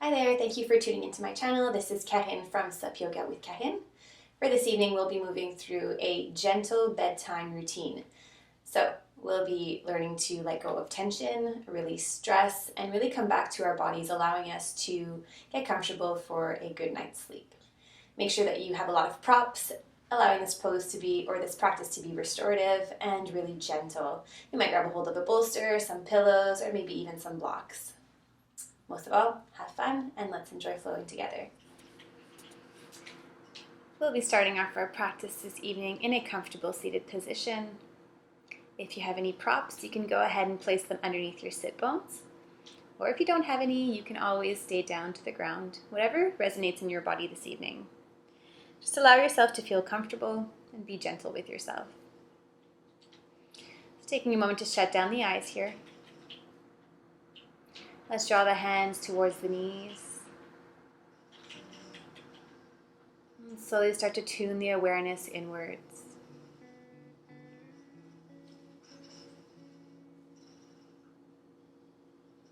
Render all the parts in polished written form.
Hi there, thank you for tuning into my channel. This is Kahin from Sup Yoga with Kahin. For this evening, we'll be moving through a gentle bedtime routine. So we'll be learning to let go of tension, release stress, and really come back to our bodies, allowing us to get comfortable for a good night's sleep. Make sure that you have a lot of props, allowing this pose to be, or this practice to be restorative and really gentle. You might grab a hold of a bolster, some pillows, or maybe even some blocks. Most of all, have fun and let's enjoy flowing together. We'll be starting off our practice this evening in a comfortable seated position. If you have any props, you can go ahead and place them underneath your sit bones. Or if you don't have any, you can always stay down to the ground, whatever resonates in your body this evening. Just allow yourself to feel comfortable and be gentle with yourself. So taking a moment to shut down the eyes here. Let's draw the hands towards the knees. And slowly start to tune the awareness inwards.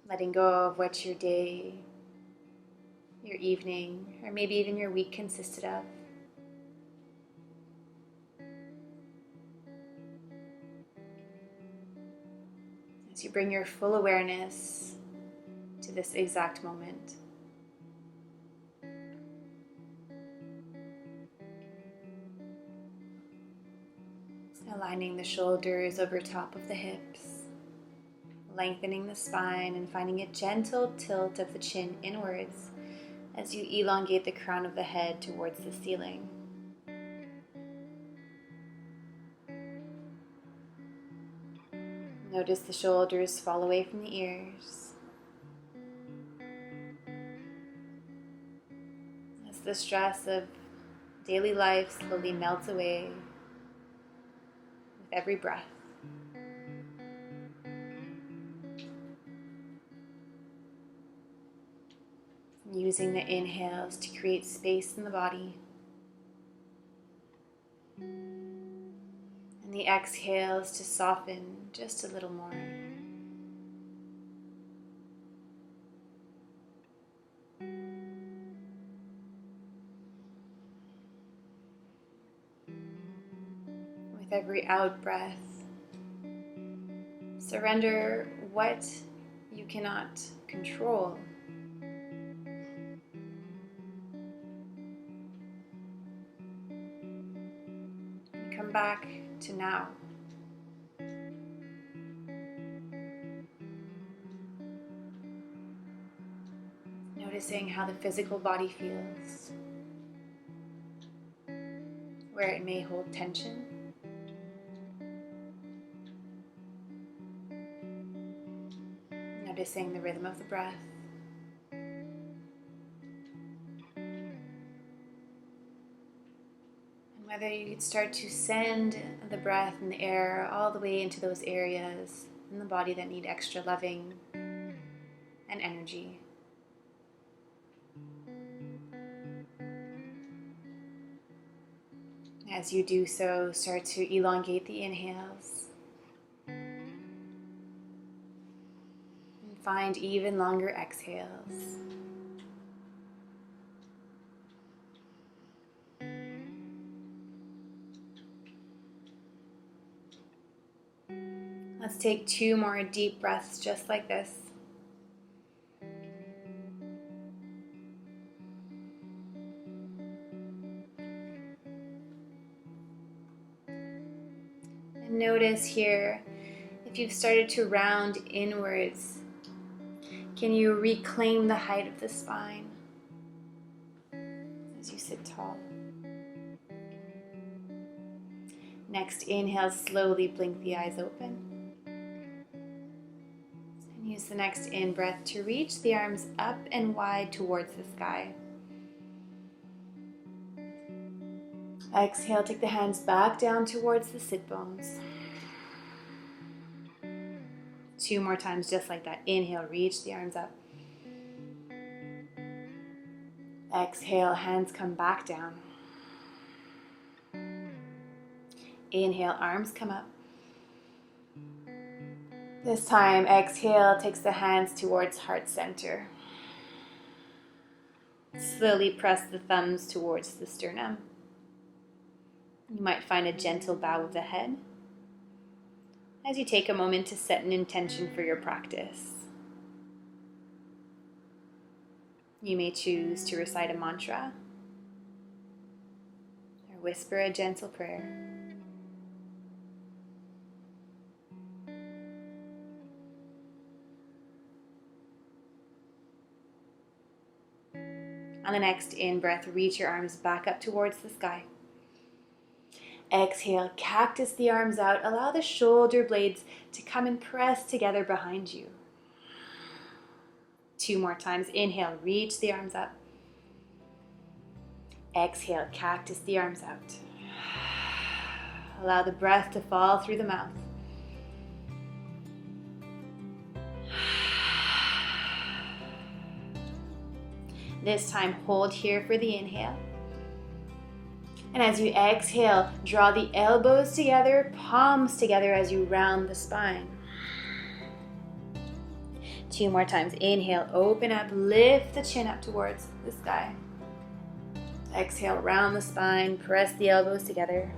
Letting go of what your day, your evening, or maybe even your week consisted of. As you bring your full awareness to this exact moment. Aligning the shoulders over top of the hips, lengthening the spine and finding a gentle tilt of the chin inwards as you elongate the crown of the head towards the ceiling. Notice the shoulders fall away from the ears. As the stress of daily life slowly melts away with every breath. Using the inhales to create space in the body. And the exhales to soften just a little more. With every out breath, surrender what you cannot control. And come back to now. Noticing how the physical body feels, where it may hold tension. Noticing the rhythm of the breath. And whether you could start to send the breath and the air all the way into those areas in the body that need extra loving and energy. As you do so, start to elongate the inhales. And find even longer exhales. Let's take 2 more deep breaths just like this. And notice here, if you've started to round inwards, can you reclaim the height of the spine as you sit tall? Next, inhale, slowly blink the eyes open. And use the next in-breath to reach the arms up and wide towards the sky. Exhale, take the hands back down towards the sit bones. 2 more times just like that. Inhale, reach the arms up. Exhale, hands come back down. Inhale, arms come up. This time, exhale takes the hands towards heart center. Slowly press the thumbs towards the sternum. You might find a gentle bow of the head as you take a moment to set an intention for your practice. You may choose to recite a mantra or whisper a gentle prayer. On the next in-breath, reach your arms back up towards the sky. Exhale, cactus the arms out. Allow the shoulder blades to come and press together behind you. 2 more times. Inhale, reach the arms up. Exhale, cactus the arms out. Allow the breath to fall through the mouth. This time, hold here for the inhale. And as you exhale, draw the elbows together, palms together as you round the spine. 2 more times. Inhale, open up, lift the chin up towards the sky. Exhale, round the spine, press the elbows together.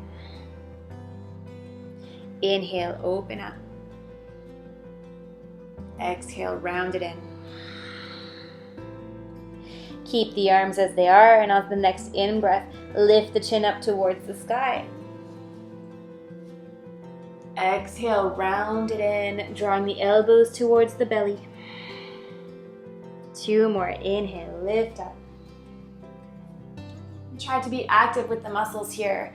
Inhale, open up. Exhale, round it in. Keep the arms as they are, and on the next in-breath, lift the chin up towards the sky. Exhale, round it in, drawing the elbows towards the belly. 2 more. Inhale, lift up. Try to be active with the muscles here,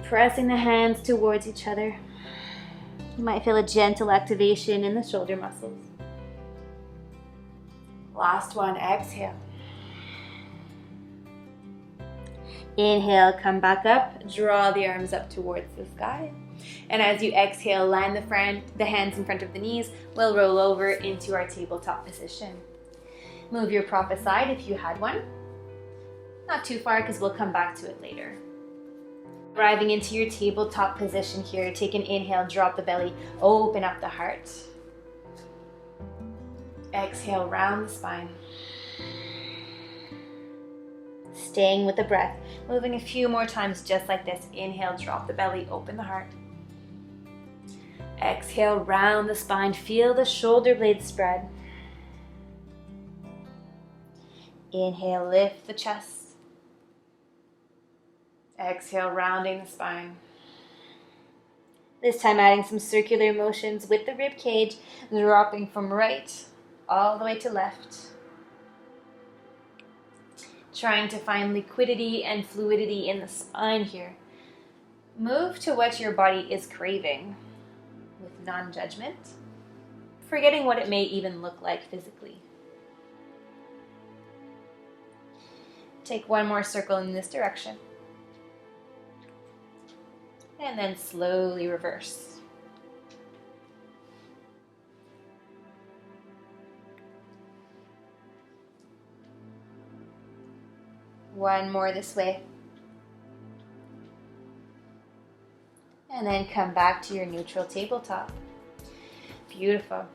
pressing the hands towards each other. You might feel a gentle activation in the shoulder muscles. Last one. Exhale. Inhale, come back up, draw the arms up towards the sky. And as you exhale, line the hands in front of the knees. We'll roll over into our tabletop position. Move your prop aside if you had one. Not too far because we'll come back to it later. Arriving into your tabletop position here, take an inhale, drop the belly, open up the heart. Exhale, round the spine. Staying with the breath, moving a few more times just like this. Inhale, drop the belly, open the heart. Exhale, round the spine, feel the shoulder blades spread. Inhale, lift the chest. Exhale, rounding the spine. This time adding some circular motions with the rib cage, dropping from right all the way to left. Trying to find liquidity and fluidity in the spine here. Move to what your body is craving with non-judgment, forgetting what it may even look like physically. Take 1 more circle in this direction. And then slowly reverse. One more this way. And then come back to your neutral tabletop. Beautiful.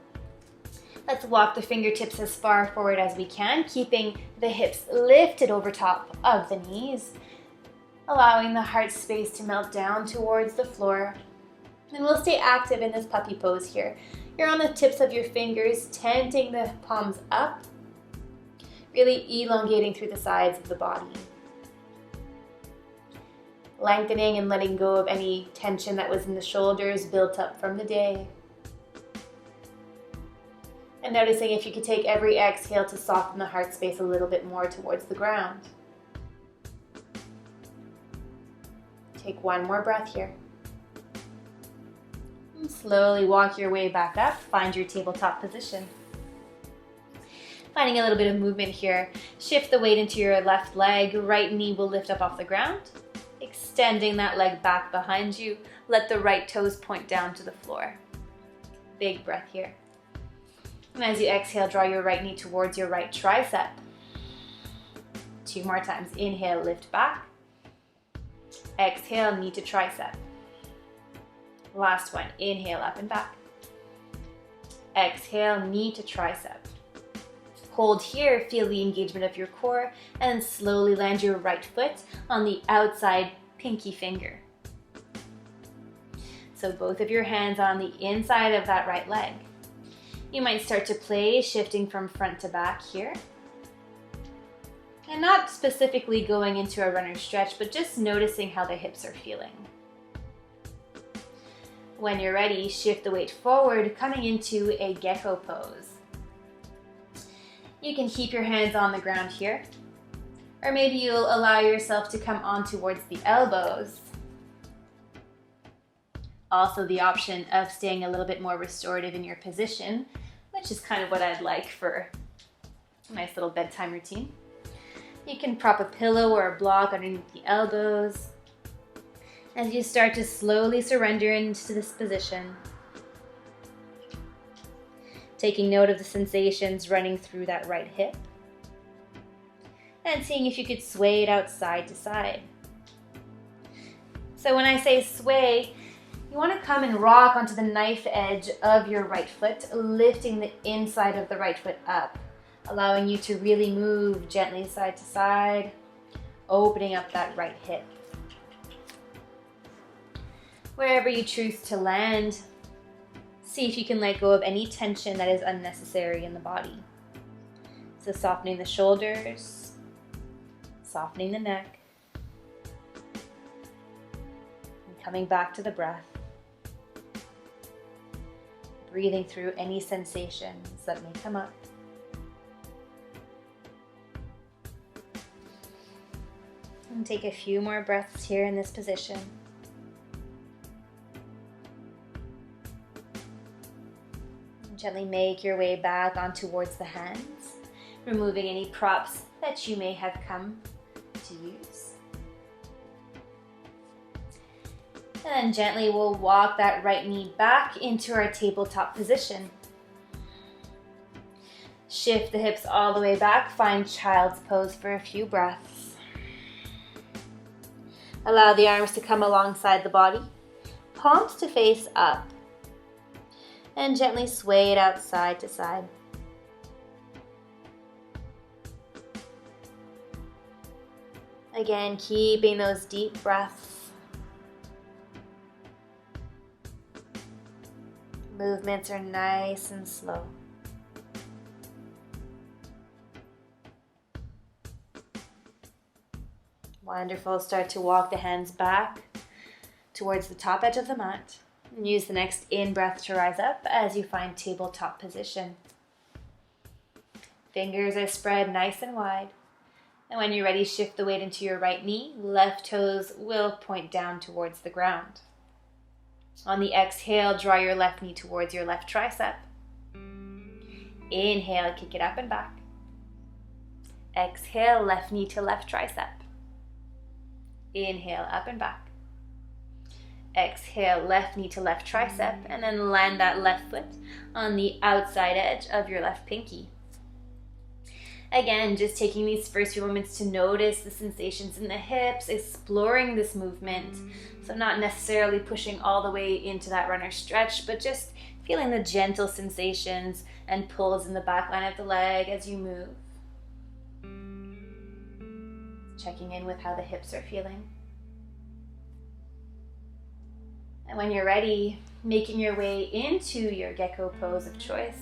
Let's walk the fingertips as far forward as we can, keeping the hips lifted over top of the knees, allowing the heart space to melt down towards the floor. And we'll stay active in this puppy pose here. You're on the tips of your fingers, tenting the palms up, really elongating through the sides of the body. Lengthening and letting go of any tension that was in the shoulders built up from the day. And noticing if you could take every exhale to soften the heart space a little bit more towards the ground. Take 1 more breath here. And slowly walk your way back up. Find your tabletop position. Finding a little bit of movement here. Shift the weight into your left leg. Right knee will lift up off the ground. Extending that leg back behind you. Let the right toes point down to the floor. Big breath here. And as you exhale, draw your right knee towards your right tricep. 2 more times. Inhale, lift back. Exhale, knee to tricep. Last one. Inhale, up and back. Exhale, knee to tricep. Hold here, feel the engagement of your core, and slowly land your right foot on the outside pinky finger. So both of your hands on the inside of that right leg. You might start to play, shifting from front to back here. And not specifically going into a runner stretch, but just noticing how the hips are feeling. When you're ready, shift the weight forward, coming into a gecko pose. You can keep your hands on the ground here, or maybe you'll allow yourself to come on towards the elbows. Also the option of staying a little bit more restorative in your position, which is kind of what I'd like for a nice little bedtime routine. You can prop a pillow or a block underneath the elbows as you start to slowly surrender into this position. Taking note of the sensations running through that right hip and seeing if you could sway it out side to side. So when I say sway, you want to come and rock onto the knife edge of your right foot, lifting the inside of the right foot up, allowing you to really move gently side to side, opening up that right hip. Wherever you choose to land, see if you can let go of any tension that is unnecessary in the body. So softening the shoulders, softening the neck, and coming back to the breath. Breathing through any sensations that may come up. And take a few more breaths here in this position. Gently make your way back on towards the hands, removing any props that you may have come to use. And then gently we'll walk that right knee back into our tabletop position. Shift the hips all the way back, find child's pose for a few breaths. Allow the arms to come alongside the body, palms to face up, and gently sway it out side to side. Again, keeping those deep breaths. Movements are nice and slow. Wonderful. Start to walk the hands back towards the top edge of the mat. And use the next in-breath to rise up as you find tabletop position. Fingers are spread nice and wide. And when you're ready, shift the weight into your right knee. Left toes will point down towards the ground. On the exhale, draw your left knee towards your left tricep. Inhale, kick it up and back. Exhale, left knee to left tricep. Inhale, up and back. Exhale, left knee to left tricep, and then land that left foot on the outside edge of your left pinky. Again, just taking these first few moments to notice the sensations in the hips, exploring this movement. So not necessarily pushing all the way into that runner stretch, but just feeling the gentle sensations and pulls in the back line of the leg as you move. Checking in with how the hips are feeling. And when you're ready, making your way into your gecko pose of choice.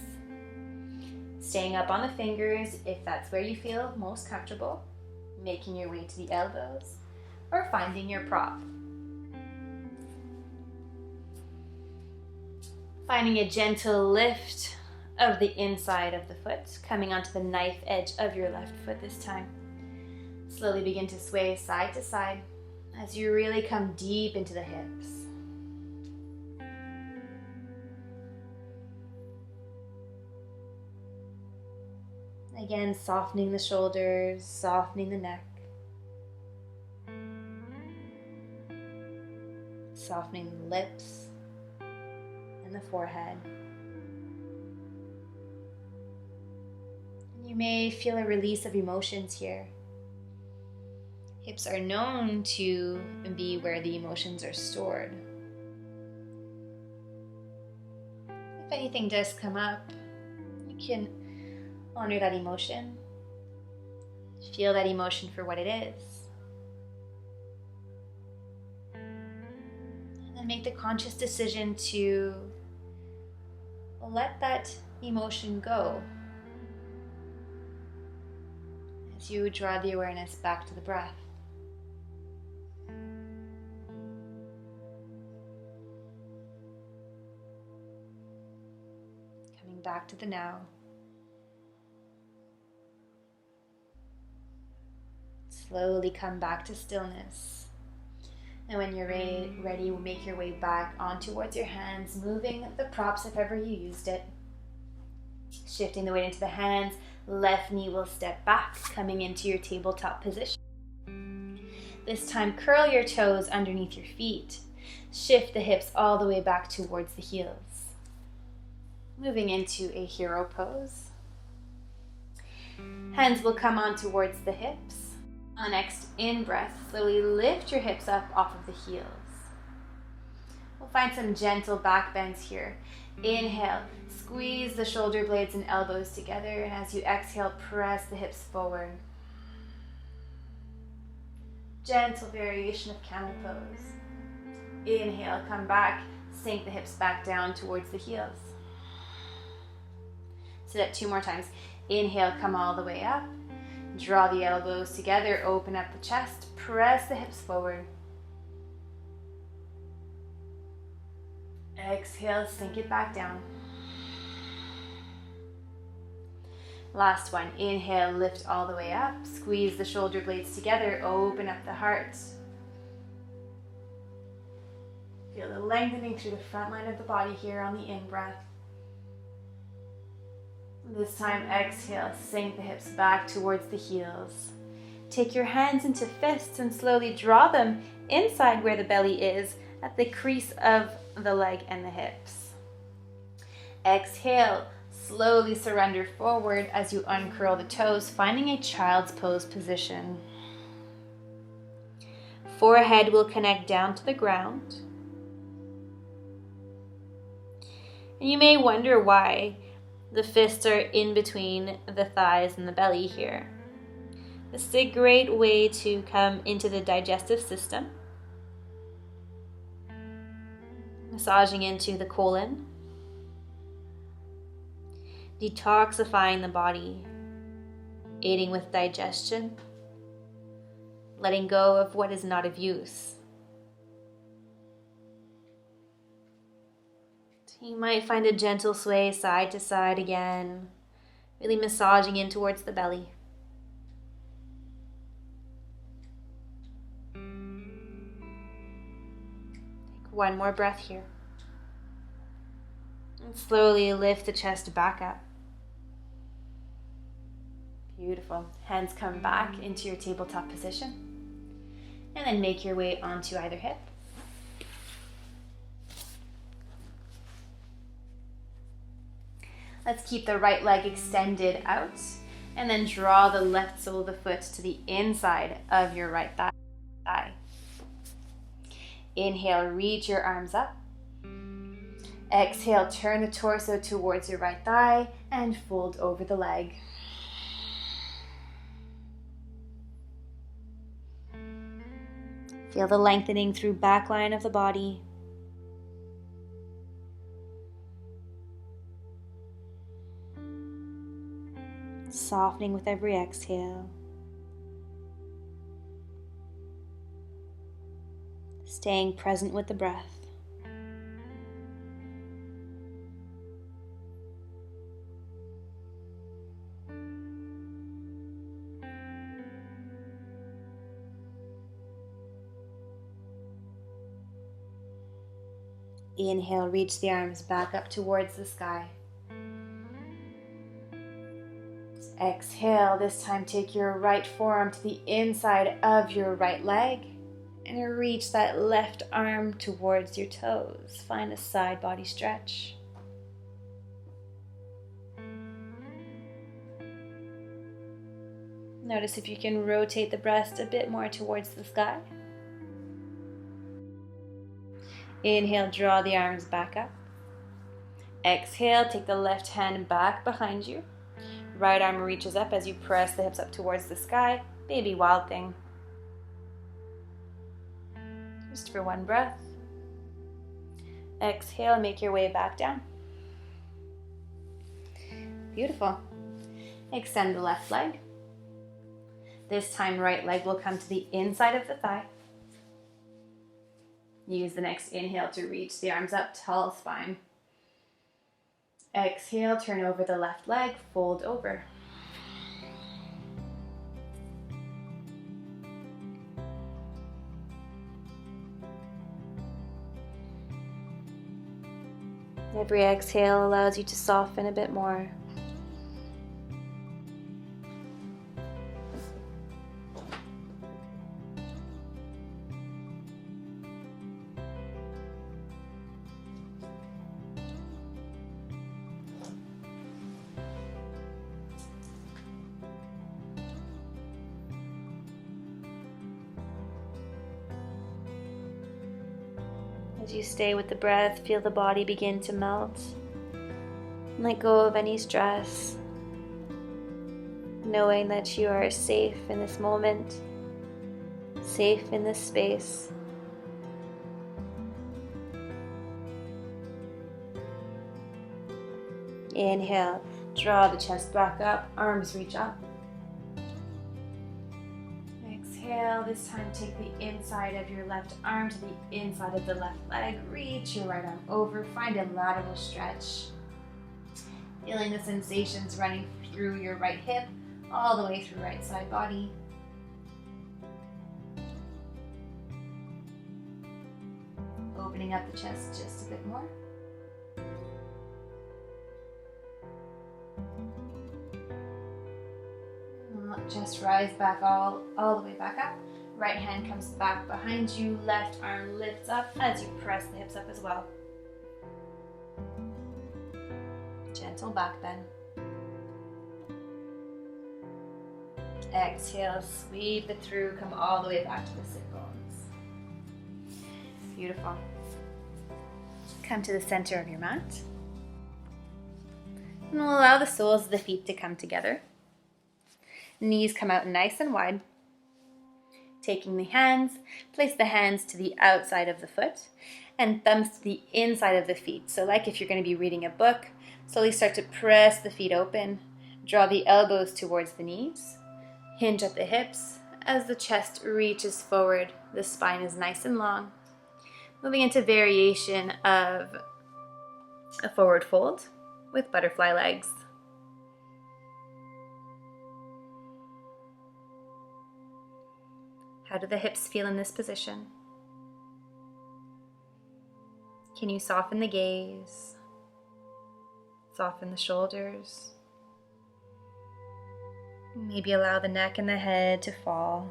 Staying up on the fingers if that's where you feel most comfortable. Making your way to the elbows or finding your prop. Finding a gentle lift of the inside of the foot, coming onto the knife edge of your left foot this time. Slowly begin to sway side to side as you really come deep into the hips. Again, softening the shoulders, softening the neck. Softening the lips and the forehead. You may feel a release of emotions here. Hips are known to be where the emotions are stored. If anything does come up, you can Honor that emotion. Feel that emotion for what it is. And then make the conscious decision to let that emotion go as you draw the awareness back to the breath. Coming back to the now. Slowly come back to stillness. And when you're ready, make your way back on towards your hands, moving the props if ever you used it. Shifting the weight into the hands, left knee will step back, coming into your tabletop position. This time, curl your toes underneath your feet. Shift the hips all the way back towards the heels. Moving into a hero pose. Hands will come on towards the hips. On next in-breath, slowly lift your hips up off of the heels. We'll find some gentle back bends here. Inhale, squeeze the shoulder blades and elbows together, and as you exhale, press the hips forward. Gentle variation of camel pose. Inhale, come back, sink the hips back down towards the heels. Sit up 2 more times. Inhale, come all the way up. Draw the elbows together, open up the chest, press the hips forward. Exhale, sink it back down. Last one, inhale, lift all the way up, squeeze the shoulder blades together, open up the heart. Feel the lengthening through the front line of the body here on the in-breath. This time, exhale, sink the hips back towards the heels. Take your hands into fists and slowly draw them inside where the belly is at the crease of the leg and the hips. Exhale, slowly surrender forward as you uncurl the toes, finding a child's pose position. Forehead will connect down to the ground. And you may wonder why the fists are in between the thighs and the belly here. This is a great way to come into the digestive system. Massaging into the colon. Detoxifying the body. Aiding with digestion. Letting go of what is not of use. You might find a gentle sway side to side again, really massaging in towards the belly. Take one more breath here. And slowly lift the chest back up. Beautiful. Hands come back into your tabletop position. And then make your way onto either hip. Let's keep the right leg extended out and then draw the left sole of the foot to the inside of your right thigh. Inhale, reach your arms up. Exhale, turn the torso towards your right thigh and fold over the leg. Feel the lengthening through back line of the body. Softening with every exhale. Staying present with the breath. Inhale, reach the arms back up towards the sky. Exhale, this time take your right forearm to the inside of your right leg and reach that left arm towards your toes. Find a side body stretch. Notice if you can rotate the breast a bit more towards the sky. Inhale, draw the arms back up. Exhale, take the left hand back behind you. Right arm reaches up as you press the hips up towards the sky. Baby wild thing. Just for one breath. Exhale, make your way back down. Beautiful. Extend the left leg. This time, right leg will come to the inside of the thigh. Use the next inhale to reach the arms up, tall spine. Exhale, turn over the left leg, fold over. Every exhale allows you to soften a bit more. As you stay with the breath, feel the body begin to melt. Let go of any stress, knowing that you are safe in this moment, safe in this space. Inhale, draw the chest back up, arms reach up. Exhale, this time take the inside of your left arm to the inside of the left leg. Reach your right arm over, find a lateral stretch. Feeling the sensations running through your right hip, all the way through right side body. Opening up the chest just a bit more. Just rise back all the way back up. Right hand comes back behind you. Left arm lifts up as you press the hips up as well. Gentle back bend. Exhale, sweep it through. Come all the way back to the sit bones. Beautiful. Come to the center of your mat. And we'll allow the soles of the feet to come together. Knees come out nice and wide. Taking the hands, place the hands to the outside of the foot and thumbs to the inside of the feet. So like if you're going to be reading a book, slowly start to press the feet open. Draw the elbows towards the knees. Hinge at the hips as the chest reaches forward. The spine is nice and long. Moving into variation of a forward fold with butterfly legs. How do the hips feel in this position? Can you soften the gaze? Soften the shoulders? Maybe allow the neck and the head to fall.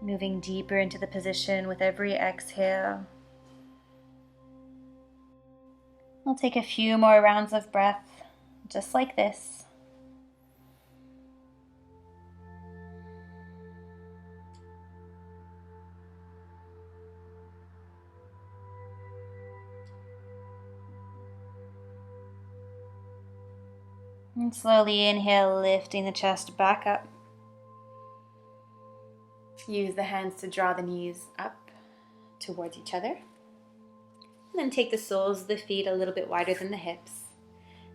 Moving deeper into the position with every exhale. We'll take a few more rounds of breath, just like this. And slowly inhale, lifting the chest back up. Use the hands to draw the knees up towards each other. And then take the soles of the feet a little bit wider than the hips.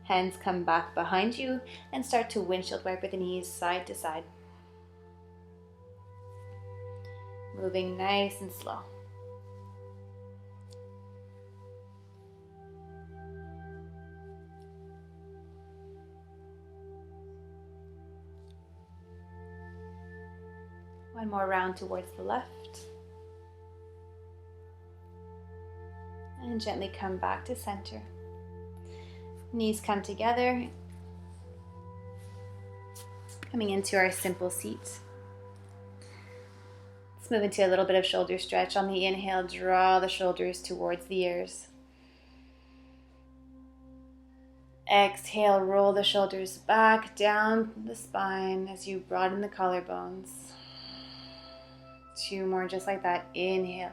Hands come back behind you and start to windshield wiper the knees side to side. Moving nice and slow. One more round towards the left. And gently come back to center. Knees come together. Coming into our simple seat. Let's move into a little bit of shoulder stretch. On the inhale, draw the shoulders towards the ears. Exhale, roll the shoulders back down the spine as you broaden the collarbones. 2 more just like that. Inhale,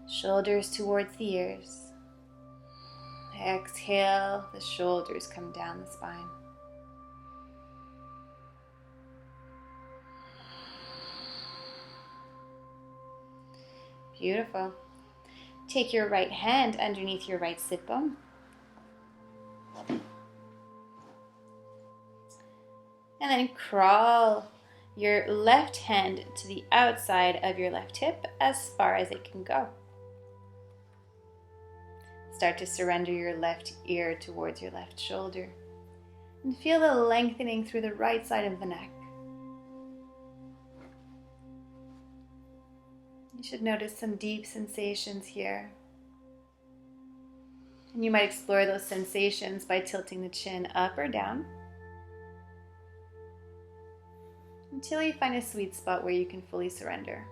shoulders towards the ears. Exhale, the shoulders come down the spine. Beautiful. Take your right hand underneath your right sit bone. And then crawl your left hand to the outside of your left hip as far as it can go. Start to surrender your left ear towards your left shoulder. And feel the lengthening through the right side of the neck. You should notice some deep sensations here. And you might explore those sensations by tilting the chin up or down until you find a sweet spot where you can fully surrender.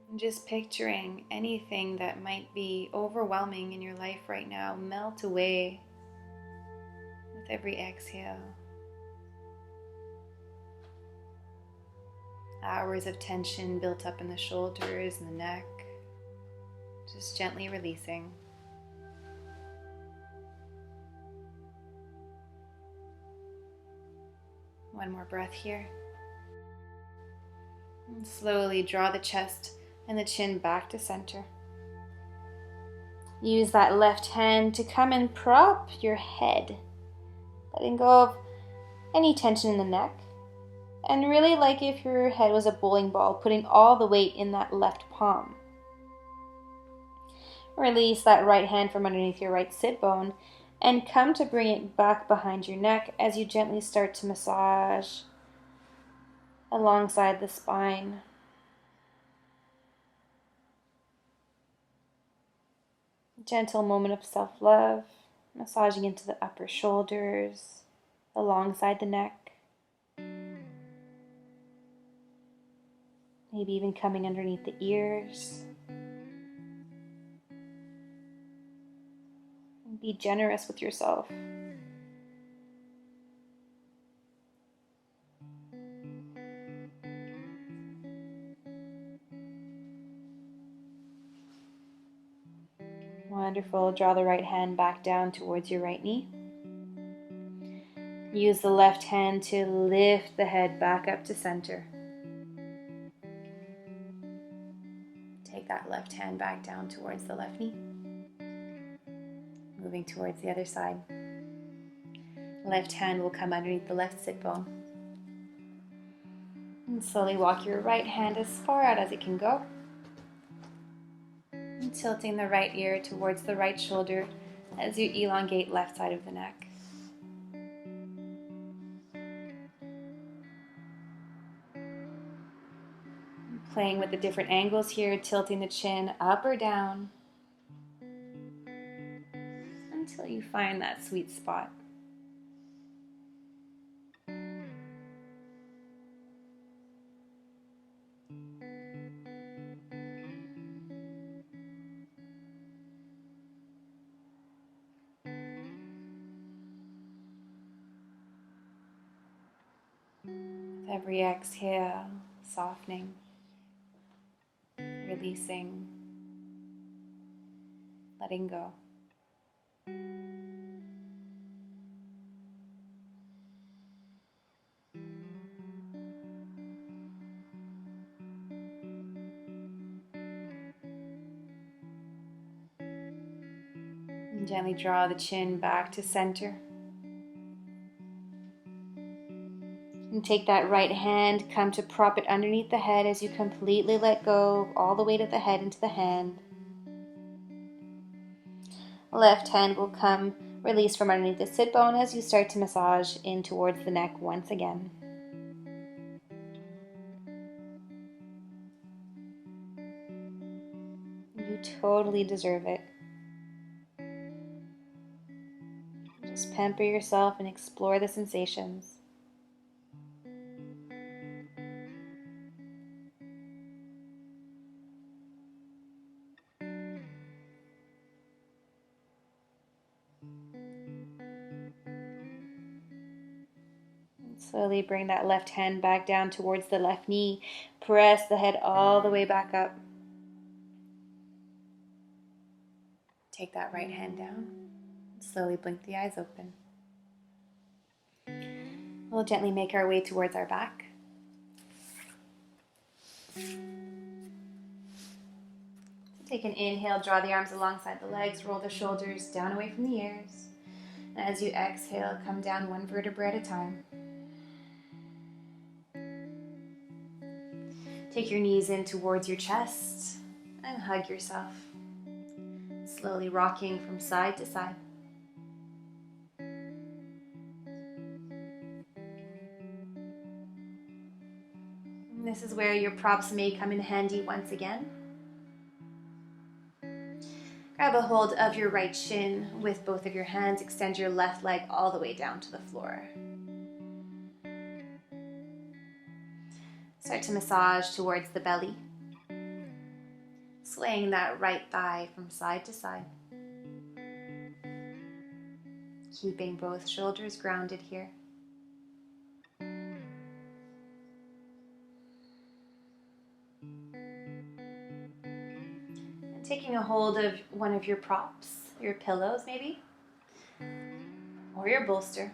And just picturing anything that might be overwhelming in your life right now melt away with every exhale. Hours of tension built up in the shoulders and the neck, just gently releasing. One more breath here. And slowly draw the chest and the chin back to center. Use that left hand to come and prop your head, letting go of any tension in the neck. And really, like if your head was a bowling ball, putting all the weight in that left palm. Release that right hand from underneath your right sit bone and come to bring it back behind your neck as you gently start to massage alongside the spine. Gentle moment of self-love, massaging into the upper shoulders, alongside the neck. Maybe even coming underneath the ears. And be generous with yourself. Wonderful. Draw the right hand back down towards your right knee. Use the left hand to lift the head back up to center. Take that left hand back down towards the left knee. Moving towards the other side. Left hand will come underneath the left sit bone. And slowly walk your right hand as far out as it can go. And tilting the right ear towards the right shoulder as you elongate left side of the neck. Playing with the different angles here, tilting the chin up or down until you find that sweet spot. With every exhale, softening, releasing, letting go. And gently draw the chin back to center. And take that right hand, come to prop it underneath the head as you completely let go of all the weight of the head into the hand. Left hand will come, release from underneath the sit bone as you start to massage in towards the neck once again. You totally deserve it. Just pamper yourself and explore the sensations. Slowly bring that left hand back down towards the left knee. Press the head all the way back up. Take that right hand down. Slowly blink the eyes open. We'll gently make our way towards our back. Take an inhale, draw the arms alongside the legs, roll the shoulders down away from the ears. And as you exhale, come down one vertebra at a time. Take your knees in towards your chest and hug yourself. Slowly rocking from side to side. And this is where your props may come in handy once again. Grab a hold of your right shin with both of your hands. Extend your left leg all the way down to the floor. Start to massage towards the belly. Swaying that right thigh from side to side. Keeping both shoulders grounded here. And taking a hold of one of your props, your pillows maybe, or your bolster.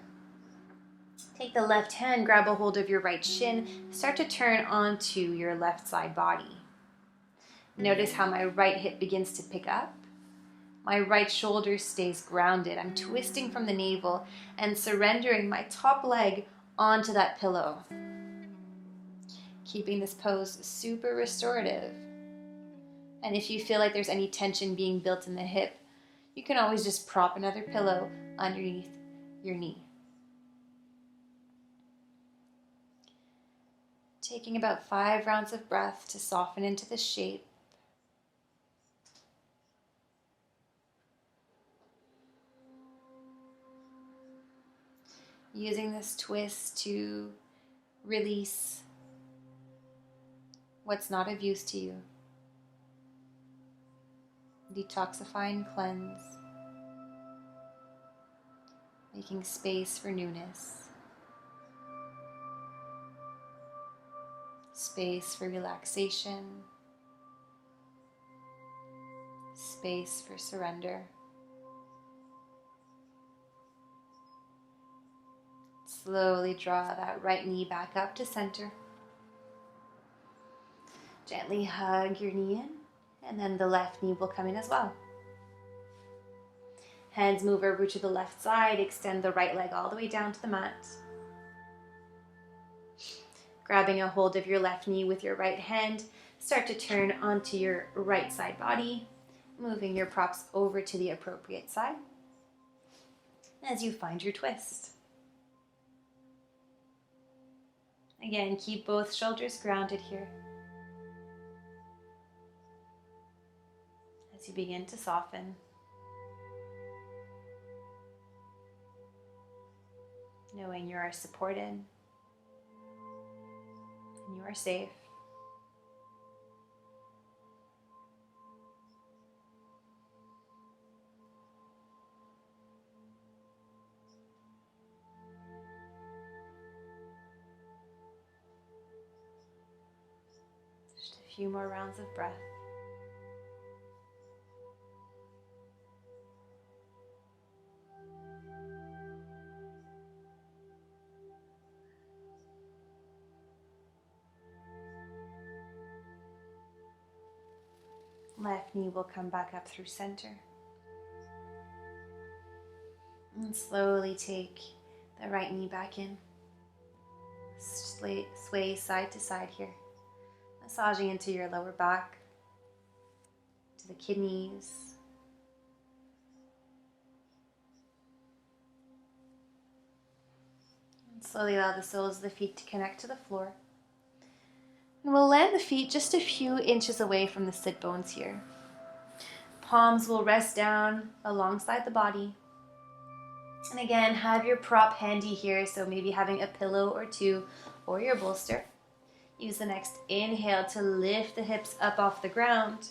Take the left hand, grab a hold of your right shin, start to turn onto your left side body. Notice how my right hip begins to pick up. My right shoulder stays grounded. I'm twisting from the navel and surrendering my top leg onto that pillow. Keeping this pose super restorative. And if you feel like there's any tension being built in the hip, you can always just prop another pillow underneath your knee. Taking about 5 rounds of breath to soften into the shape. Using this twist to release what's not of use to you. Detoxify and cleanse. Making space for newness. Space for relaxation. Space for surrender. Slowly draw that right knee back up to center. Gently hug your knee in, and then the left knee will come in as well. Hands move over to the left side, extend the right leg all the way down to the mat. Grabbing a hold of your left knee with your right hand, start to turn onto your right side body, moving your props over to the appropriate side as you find your twist. Again, keep both shoulders grounded here. As you begin to soften. Knowing you are supported and you are safe. Just a few more rounds of breath. Left knee will come back up through center. And slowly take the right knee back in. Sway side to side here. Massaging into your lower back, to the kidneys. And slowly allow the soles of the feet to connect to the floor. And we'll land the feet just a few inches away from the sit bones here. Palms will rest down alongside the body. And again, have your prop handy here, so maybe having a pillow or two or your bolster. Use the next inhale to lift the hips up off the ground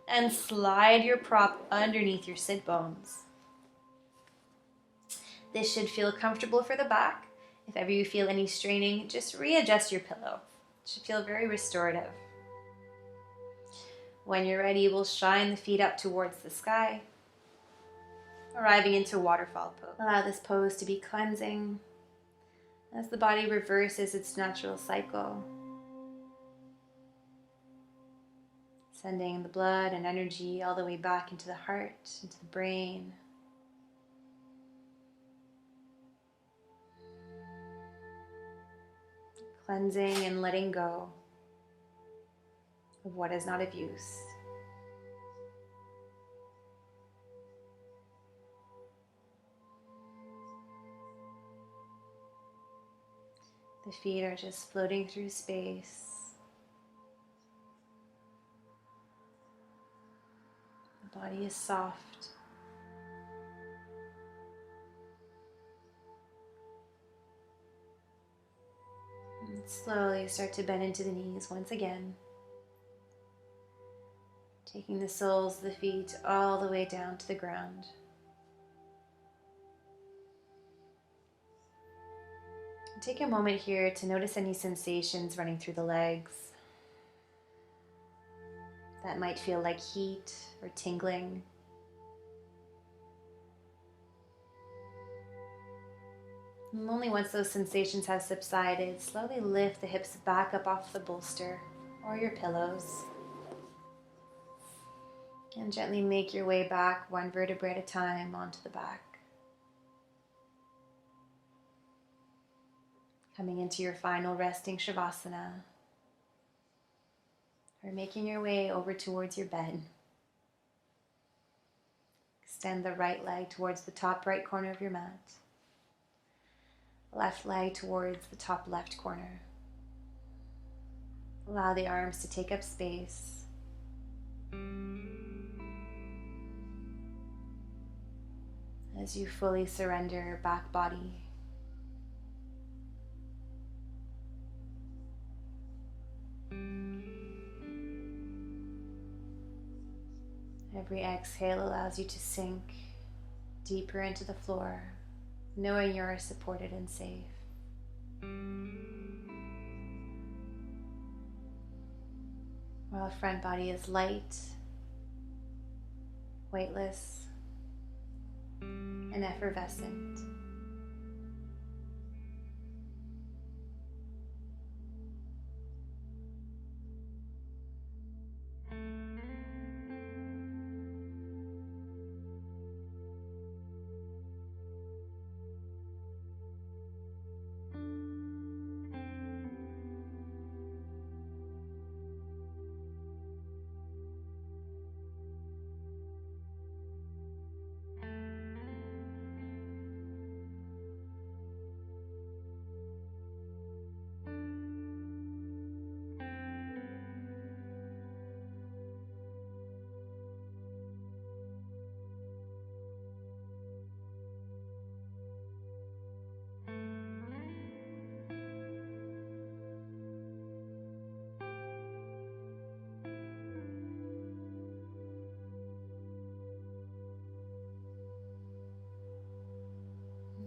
and slide your prop underneath your sit bones. This should feel comfortable for the back If ever you feel any straining, just readjust your pillow. It should feel very restorative. When you're ready, we'll shine the feet up towards the sky, arriving into waterfall pose. Allow this pose to be cleansing as the body reverses its natural cycle, sending the blood and energy all the way back into the heart, into the brain. Cleansing and letting go of what is not of use. The feet are just floating through space. The body is soft. And slowly start to bend into the knees once again. Taking the soles of the feet all the way down to the ground. Take a moment here to notice any sensations running through the legs that might feel like heat or tingling. And only once those sensations have subsided, slowly lift the hips back up off the bolster or your pillows. And gently make your way back one vertebrae at a time onto the back. Coming into your final resting Savasana, or making your way over towards your bed. Extend the right leg towards the top right corner of your mat. Left leg towards the top left corner. Allow the arms to take up space. As you fully surrender your back body. Every exhale allows you to sink deeper into the floor, knowing you are supported and safe. While the front body is light, weightless, and effervescent.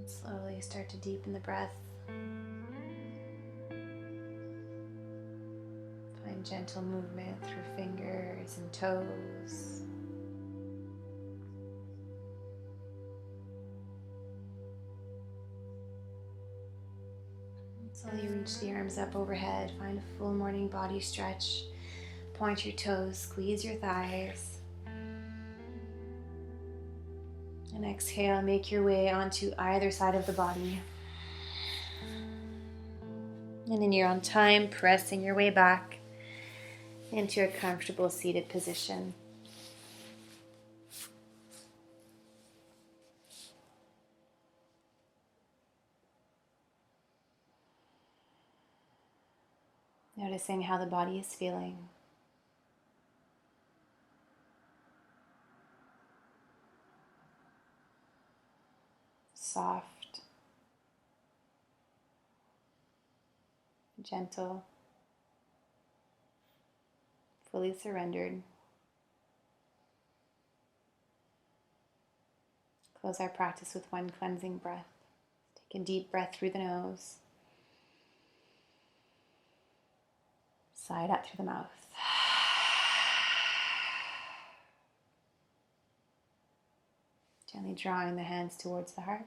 Slowly start to deepen the breath. Find gentle movement through fingers and toes. Slowly reach the arms up overhead. Find a full morning body stretch. Point your toes, squeeze your thighs. And exhale, make your way onto either side of the body. And in your own time, pressing your way back into a comfortable seated position. Noticing how the body is feeling. Soft, gentle, fully surrendered. Close our practice with one cleansing breath. Take a deep breath through the nose. Sigh it out through the mouth. Gently drawing the hands towards the heart.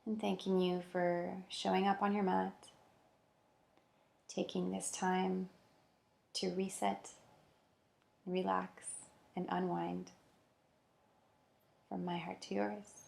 And thanking you for showing up on your mat, taking this time to reset, relax, and unwind from my heart to yours.